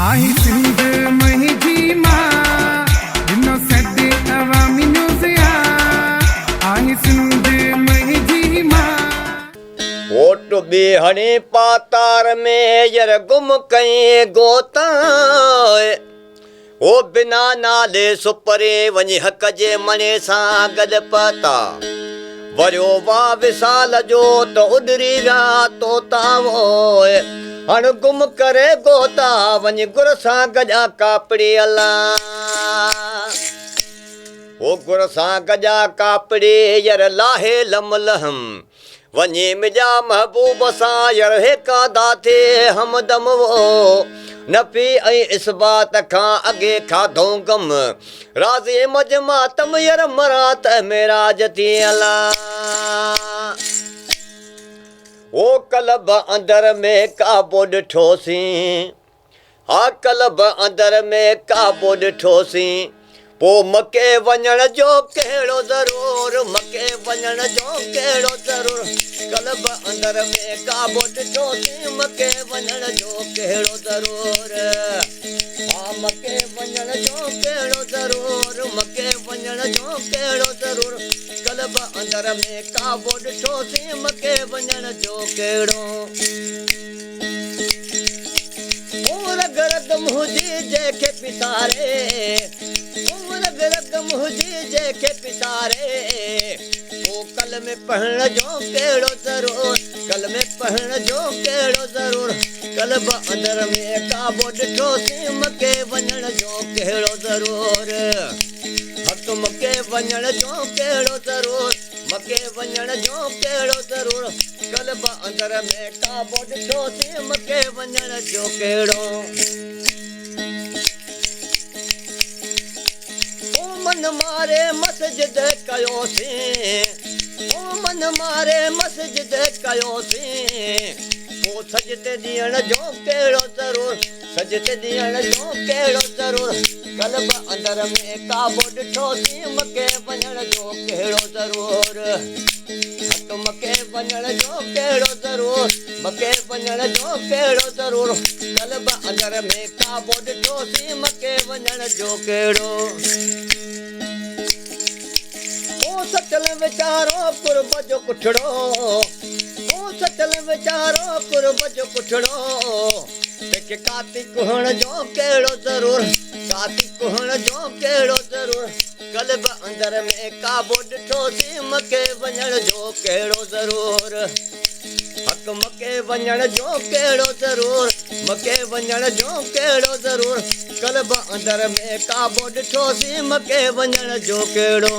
आही सिंध मही मां जिनो सॾे अवामी न्यूज़ आही सिंध मही मां वोट बेहणे पातार में यर गुम कई गोता ओ बिना नाले सुपरे वञी हक जे मणे सां गॾु पता वरियो वाह विसाल जो त उॾरी विया तोता वोए हण गुम करे गोता वञी गुर सां गॾा कापड़ी अला ओ गुर सां गॾा कापड़ी यर लाहे लम लहम वञी मिजा महबूब सां यर हेका दाथे हमदम वो नफ़ी ऐं इस्बात खां अॻे खाधो गम राज़े मजमा तम यर मरात मेराज थी अला ओ कलब अंदर में काबो ॾिठोसीं हा कलब अंदर में काबो ॾिठोसीं पो मके वञण जो कहिड़ो ज़रूर मके वञण जो कहिड़ो ज़रूर कलब अंदर में काबो ॾिठोसीं मके वञण जो कहिड़ो ज़रूर हा मके वञण जो कहिड़ो ज़रूर मके वञण जो कहिड़ो ज़रूर कलब अंदर में काबो ॾिठोसीं मके वञण जो कहिड़ो रग रग मुंहिंजी जंहिंखे पिसारे रग रग मुंहिंजी जंहिंखे पिसारे पोइ कल में पढ़ण जो कहिड़ो ज़रूर कल में पढ़ण जो कहिड़ो ज़रूर कलब अंदर में काबो ॾिठोसीं मके वञण जो कहिड़ो ज़रूर हक मके वञण जो कहिड़ो ज़रूर मके वञण जो कहिड़ो ज़रूर कलब अंदर में काबो ॾिठोसीं मके वञण जो कहिड़ो मन मारे मस्जिद कयोसीं ओ मन मारे मस्जिद कयोसीं पोइ सजते ॾियण जो कहिड़ो ज़रूर सजते ॾियण जो कहिड़ो ज़रूर कलब अंदर में काबो ॾिठोसीं मके वञण जो कहिड़ो ज़रूर हक मके वञण जो कहिड़ो ज़रूर मके वञण जो कहिड़ो ज़रूर कलब अंदर में काबो ॾिठोसीं मके वञण जो कहिड़ो सचल वीचारो कुर्ब जो कुठड़ो ओ सचल वीचारो कुर्ब जो कुठड़ो तंहिंखे काती कुहण जो कहिड़ो ज़रूर काती कुहण जो कहिड़ो ज़रूर कलब अंदर में काबो ॾिठोसीं मके वञण जो कहिड़ो ज़रूर हक मके वञण जो कहिड़ो ज़रूर मके वञण जो कहिड़ो ज़रूर कलब अंदर में काबो ॾिठोसीं मके वञण जो कहिड़ो